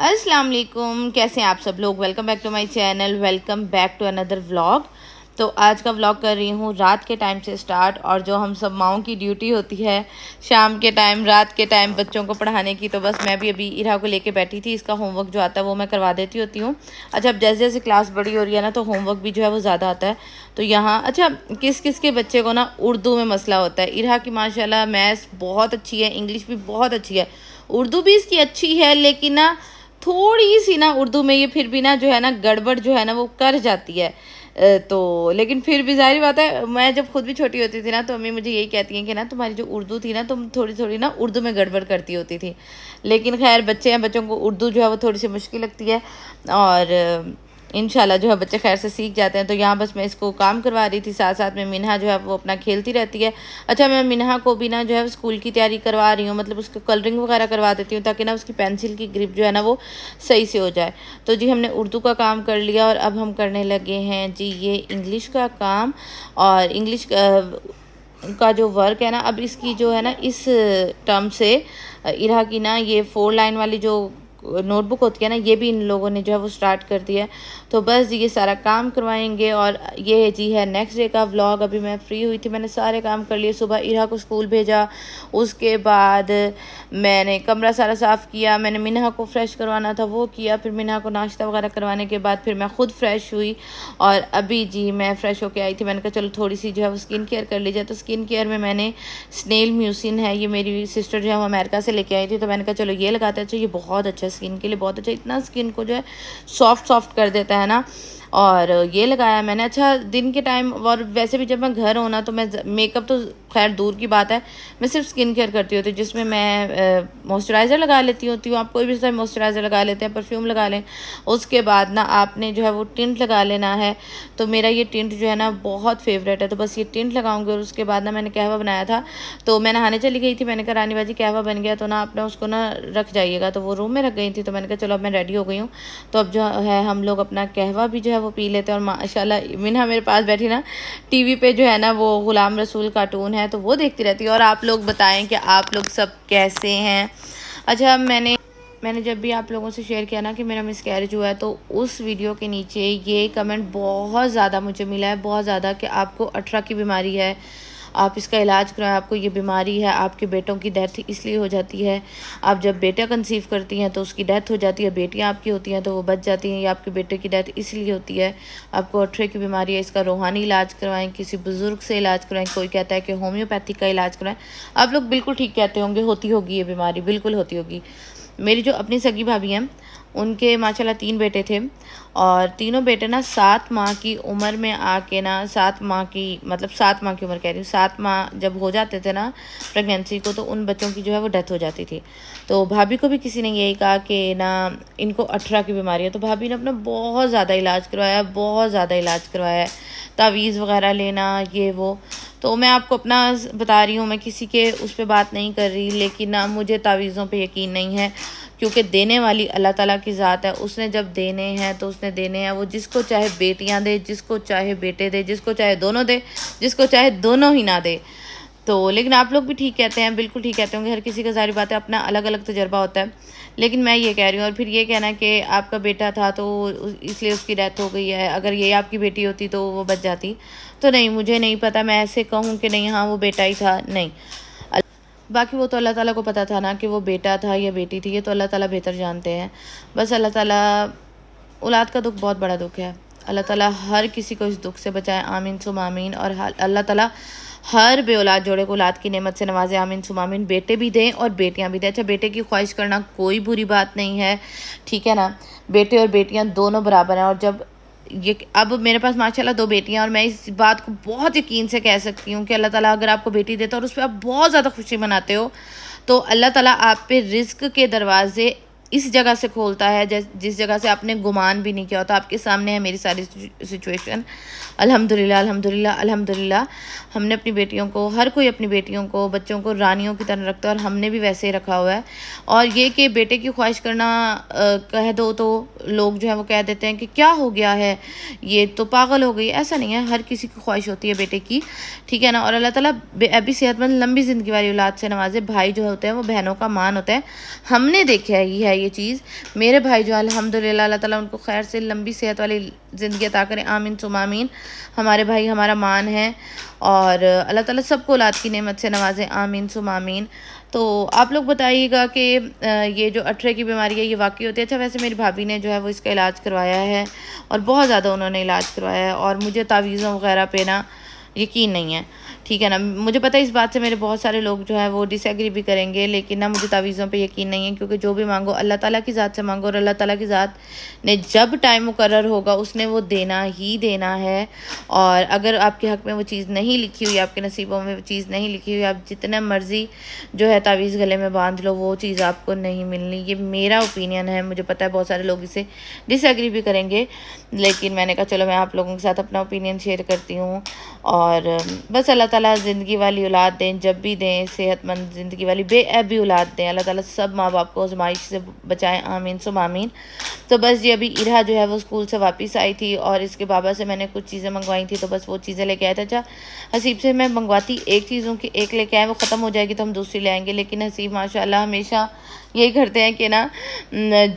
अस्सलाम वालेकुम, कैसे हैं आप सब लोग। Welcome back to my channel, welcome back to another vlog. तो आज का व्लॉग कर रही हूँ रात के टाइम से स्टार्ट। और जो हम सब माओं की ड्यूटी होती है शाम के टाइम, रात के टाइम बच्चों को पढ़ाने की, तो बस मैं भी अभी इरा को लेके बैठी थी। इसका होमवर्क जो आता है वो मैं करवा देती होती हूँ। अच्छा, अब जैसे जैसे क्लास बड़ी हो रही है ना, तो होमवर्क भी जो है वो ज़्यादा आता है। तो यहाँ अच्छा, किस किस के बच्चे को ना उर्दू में मसला होता है। इरा की माशाल्लाह मैथ्स बहुत अच्छी है, इंग्लिश भी बहुत अच्छी है, उर्दू भी इसकी अच्छी है, लेकिन ना थोड़ी सी ना उर्दू में ये फिर भी ना जो है ना गड़बड़ जो है ना वो कर जाती है। तो लेकिन फिर भी जाहिर बात है, मैं जब खुद भी छोटी होती थी ना तो अम्मी मुझे यही कहती हैं कि ना तुम्हारी जो उर्दू थी ना, तुम थोड़ी थोड़ी ना उर्दू में गड़बड़ करती होती थी। लेकिन खैर बच्चे हैं, बच्चों को उर्दू जो है वो थोड़ी सी मुश्किल लगती है। और इंशाल्लाह जो है बच्चे खैर से सीख जाते हैं। तो यहाँ बस मैं इसको काम करवा रही थी, साथ साथ में मिन्हा जो है वो अपना खेलती रहती है। अच्छा, मैं मिन्हा को भी ना जो है स्कूल की तैयारी करवा रही हूँ, मतलब उसको कलरिंग वगैरह करवा देती हूँ ताकि ना उसकी पेंसिल की ग्रिप जो है ना वो सही से हो जाए। तो जी हमने उर्दू का काम कर लिया और अब हम करने लगे हैं जी ये इंग्लिश का काम। और इंग्लिश का जो वर्क है ना, अब इसकी जो है ना इस टर्म से इरा की ना ये 4 लाइन वाली जो नोटबुक होती है ना, ये भी इन लोगों ने जो है वो स्टार्ट कर दिया है। तो बस ये सारा काम करवाएंगे। और ये जी है नेक्स्ट डे का व्लॉग। अभी मैं फ्री हुई थी, मैंने सारे काम कर लिए। सुबह इरा को स्कूल भेजा, उसके बाद मैंने कमरा सारा साफ़ किया, मैंने मिन्हा को फ्रेश करवाना था वो किया, फिर मिन्हा को नाश्ता वगैरह करवाने के बाद फिर मैं खुद फ्रेश हुई। और अभी जी मैं फ़्रेश होके आई थी, मैंने कहा चलो थोड़ी सी जो है वो स्किन केयर कर ली जाए। तो स्किन केयर में मैंने स्नेल म्यूसिन है, ये मेरी सिस्टर जो है वो अमेरिका से लेके आई थी, तो मैंने कहा चलो ये लगाते हैं। अच्छा, ये बहुत अच्छा स्किन के लिए बहुत अच्छा, इतना स्किन को जो है सॉफ्ट सॉफ्ट कर देता है ना। और ये लगाया मैंने। अच्छा, दिन के टाइम और वैसे भी जब मैं घर हूँ ना तो मैं मेकअप तो खैर दूर की बात है, मैं सिर्फ स्किन केयर करती होती हूँ, जिसमें मैं मॉइस्चराइज़र लगा लेती होती हूँ। आप कोई भी टाइम मॉइस्चराइज़र लगा लेते हैं, परफ्यूम लगा लें। उसके बाद ना आपने जो है वो टिंट लगा लेना है। तो मेरा ये टिंट जो है ना बहुत फेवरेट है, तो बस ये टिंट लगाऊंगी। और उसके बाद ना मैंने कहवा बनाया था, तो मैं नहाने चली गई थी, मैंने कहा रानी बाजी कहवा बन गया तो ना अपना उसको ना रख जाइएगा। तो वो रूम में रख गई थी, तो मैंने कहा चलो अब मैं रेडी हो गई हूँ, तो अब जो है हम लोग अपना कहवा भी जो है वो पी लेते हैं। और माशाल्लाह मिन्हा मेरे पास बैठी ना टीवी पे जो है ना वो गुलाम रसूल कार्टून है, तो वो देखती रहती है। और आप लोग बताएं कि आप लोग सब कैसे हैं। अच्छा, मैंने जब भी आप लोगों से शेयर किया ना कि मेरा मिसकैरेज हुआ है, तो उस वीडियो के नीचे ये कमेंट बहुत ज़्यादा मुझे मिला है, बहुत ज़्यादा, कि आपको अठरा की बीमारी है, आप इसका इलाज कराएं, आपको ये बीमारी है, आपके बेटों की डेथ इसलिए हो जाती है, आप जब बेटा कंसीव करती हैं तो उसकी डेथ हो जाती है, बेटियां आपकी होती हैं तो वो बच जाती हैं, या आपके बेटे की डेथ इसलिए होती है, आपको अठरे की बीमारी है, इसका रूहानी इलाज करवाएं, किसी बुज़ुर्ग से इलाज करवाएं। कोई कहता है कि होम्योपैथी का इलाज करवाएं। आप लोग बिल्कुल ठीक कहते होंगे, होती होगी ये बीमारी, बिल्कुल होती होगी। मेरी जो अपनी सगी भाभी हैं, उनके माशाल्लाह 3 बेटे थे, और तीनों बेटे ना 7 माह की उम्र में आके ना 7 माह की, मतलब 7 माह की उम्र कह रही हूँ, 7 माह जब हो जाते थे ना प्रेगनेंसी को, तो उन बच्चों की जो है वो डेथ हो जाती थी। तो भाभी को भी किसी ने यही कहा कि ना इनको अठरा की बीमारी है। तो भाभी ने अपना बहुत ज़्यादा इलाज करवाया, बहुत ज़्यादा इलाज करवाया है, तावीज़ वगैरह लेना ये वो। तो मैं आपको अपना बता रही हूँ, मैं किसी के उस पर बात नहीं कर रही, लेकिन ना मुझे तावीज़ों पे यकीन नहीं है, क्योंकि देने वाली अल्लाह ताला की ज़ात है। उसने जब देने हैं तो उसने देने हैं, वो जिसको चाहे बेटियां दे, जिसको चाहे बेटे दे, जिसको चाहे दोनों दे, जिसको चाहे दोनों ही ना दे। तो लेकिन आप लोग भी ठीक कहते हैं, बिल्कुल ठीक कहते होंगे, हर किसी का ज़ाहिर बात है अपना अलग अलग तजर्बा होता है। लेकिन मैं ये कह रही हूँ, और फिर ये कहना कि आपका बेटा था तो इसलिए उसकी डेथ हो गई है, अगर ये आपकी बेटी होती तो वो बच जाती। तो नहीं, मुझे नहीं पता मैं ऐसे कहूँ कि नहीं हाँ वो बेटा ही था, नहीं। बाकी वो तो अल्लाह ताला को पता था ना कि वो बेटा था या बेटी थी, ये तो अल्लाह ताला बेहतर जानते हैं। बस अल्लाह ताला, औलाद का दुख बहुत बड़ा दुख है, अल्लाह ताला हर किसी को इस दुख से बचाए, आमीन सुम आमीन। और अल्लाह ताला हर बे औलाद जोड़े को औलाद की नेमत से नवाजे, आमीन सुम आमीन। बेटे भी दें और बेटियां भी दें। अच्छा, बेटे की ख्वाहिश करना कोई बुरी बात नहीं है, ठीक है ना, बेटे और बेटियां दोनों बराबर हैं। और जब ये अब मेरे पास माशाल्लाह 2 बेटियां, और मैं इस बात को बहुत यकीन से कह सकती हूँ कि अल्लाह ताला अगर आपको बेटी देता है और उस पर आप बहुत ज़्यादा खुशी मनाते हो, तो अल्लाह ताला आप पे रिज़्क के दरवाजे इस जगह से खोलता है जिस जगह से आपने गुमान भी नहीं किया होता। आपके सामने है मेरी सारी सिचुएशन। अल्हम्दुलिल्लाह अल्हम्दुलिल्लाह अल्हम्दुलिल्लाह। हमने अपनी बेटियों को, हर कोई अपनी बेटियों को, बच्चों को रानियों की तरह रखता है, और हमने भी वैसे ही रखा हुआ है। और ये कि बेटे की ख्वाहिश करना कह दो तो लोग जो है वो कह देते हैं कि क्या हो गया है, ये तो पागल हो गई। ऐसा नहीं है, हर किसी की ख्वाहिश होती है बेटे की, ठीक है ना। और अल्लाह ताला अभी सेहतमंद लंबी ज़िंदगी वाली औलाद से नवाजे। भाई जो होते हैं वो बहनों का मान होता है, हमने देखा ही है ये चीज़। मेरे भाई जो अल्हम्दुलिल्लाह अल्लाह ताला उनको खैर से लंबी सेहत वाली ज़िंदगी अता करें, आमीन सुम्मा आमीन। हमारे भाई हमारा मान है और अल्लाह ताला सबको औलाद की नेमत से नवाजे, आमीन सुम्मा आमीन। तो आप लोग बताइएगा कि ये जो अठरे की बीमारी है ये वाकई होती है? अच्छा, वैसे मेरी भाभी ने जो है वो इसका इलाज करवाया है और बहुत ज़्यादा उन्होंने इलाज करवाया है और मुझे तावीज़ों वगैरह पे ना यकीन नहीं है, ठीक है ना। मुझे पता है इस बात से मेरे बहुत सारे लोग जो है वो डिसएग्री भी करेंगे, लेकिन ना मुझे तावीज़ों पे यकीन नहीं है, क्योंकि जो भी मांगो अल्लाह ताला की ज़ात से मांगो और अल्लाह ताला की ज़ात ने जब टाइम मुकर्रर होगा उसने वो देना ही देना है। और अगर आपके हक़ में वो चीज़ नहीं लिखी हुई, आपके नसीबों में वो चीज़ नहीं लिखी हुई, आप जितना मर्ज़ी जो है तावीज़ गले में बांध लो, वो चीज़ आपको नहीं मिलनी। ये मेरा ओपिनियन है। मुझे पता है बहुत सारे लोग इसे डिसएग्री भी करेंगे, लेकिन मैंने कहा चलो मैं आप लोगों के साथ अपना ओपिनियन शेयर करती हूँ। और बस अल्लाह ताला ज़िंदगी वाली औलाद दें, जब भी दें सेहतमंद ज़िंदगी वाली बेऐब भी औलाद दें। अल्लाह ताला सब माँ बाप को आज़माइश से बचाएं, आमीन सुम आमीन। तो बस ये अभी इरहा जो है वो स्कूल से वापस आई थी और इसके बाबा से मैंने कुछ चीज़ें मंगवाई थी, तो बस वो चीज़ें लेके आया था। अच्छा, हसीब से मैं मंगवाती एक चीज़ों की एक लेके आए, वो ख़त्म हो जाएगी तो हम दूसरी ले आएंगे, लेकिन हसीब माशाल्लाह हमेशा यही करते हैं कि ना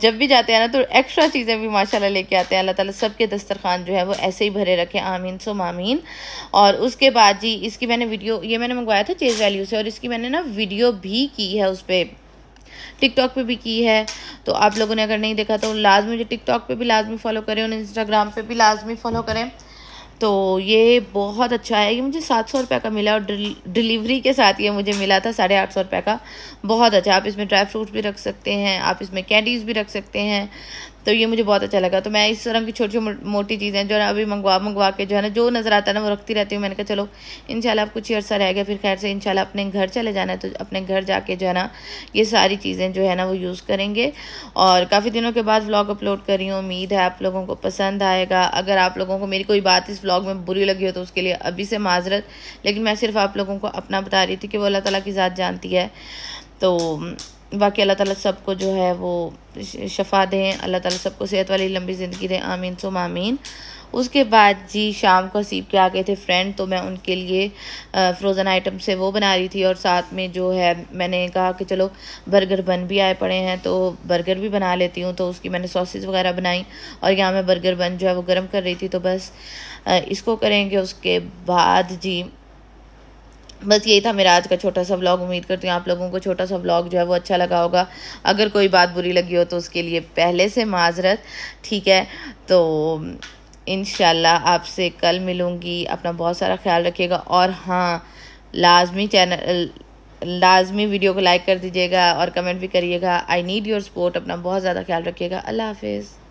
जब भी जाते हैं ना तो एक्स्ट्रा चीज़ें भी माशाल्लाह लेके आते हैं। अल्लाह ताला सबके दस्तरखान जो है वो ऐसे ही भरे रखे, आमीन सुम आमीन। और उसके बाद जी इसकी मैंने वीडियो, ये मैंने मंगवाया था चेज़ वैल्यू से, और इसकी मैंने ना वीडियो भी की है, उस पर टिकटॉक पे भी की है। तो आप लोगों ने अगर नहीं देखा तो लाजमी मुझे टिकटॉक पे भी लाजमी फॉलो करें और इंस्टाग्राम पे भी लाजमी फॉलो करें। तो ये बहुत अच्छा है, ये मुझे 700 रुपये का मिला और डिलीवरी के साथ ये मुझे मिला था 850 रुपये का। बहुत अच्छा, आप इसमें ड्राई फ्रूट्स भी रख सकते हैं, आप इसमें कैंडीज़ भी रख सकते हैं। तो ये मुझे बहुत अच्छा लगा। तो मैं इस तरह की छोटी मोटी चीज़ें जो है अभी मंगवा के जो है ना जो नज़र आता है ना वो रखती रहती हूँ। मैंने कहा चलो इंशाल्लाह अब कुछ ही अर्सा रह गया, फिर खैर से इंशाल्लाह अपने घर चले जाना है, तो अपने घर जाके जो है ना ये सारी चीज़ें जो है ना वो यूज़ करेंगे। और काफ़ी दिनों के बाद व्लॉग अपलोड कर रही हूँ, उम्मीद है आप लोगों को पसंद आएगा। अगर आप लोगों को मेरी कोई बात इस व्लॉग में बुरी लगी हो तो उसके लिए अभी से माजरत, लेकिन मैं सिर्फ आप लोगों को अपना बता रही थी कि वो अल्लाह ताला की ज़ात जानती है। तो बाकी अल्लाह ताला सबको जो है वो शफ़ा दें, अल्लाह ताला सबको सेहत वाली लंबी ज़िंदगी दें, आमीन सुम आमीन। उसके बाद जी शाम को हसीब के आ गए थे फ्रेंड, तो मैं उनके लिए फ़्रोज़न आइटम से वो बना रही थी और साथ में जो है मैंने कहा कि चलो बर्गर बन भी आए पड़े हैं तो बर्गर भी बना लेती हूँ। तो उसकी मैंने सॉसेस वगैरह बनाई और यहाँ मैं बर्गर बन जो है वो गर्म कर रही थी। तो बस इसको करेंगे। उसके बाद जी बस यही था मेरा आज का छोटा सा व्लॉग। उम्मीद करती हूँ आप लोगों को छोटा सा व्लॉग जो है वो अच्छा लगा होगा। अगर कोई बात बुरी लगी हो तो उसके लिए पहले से माजरत, ठीक है। तो इंशाल्लाह आपसे कल मिलूँगी। अपना बहुत सारा ख्याल रखिएगा और हाँ लाजमी वीडियो को लाइक कर दीजिएगा और कमेंट भी करिएगा। I need your support. अपना बहुत ज़्यादा ख्याल रखिएगा। अल्लाह हाफिज़।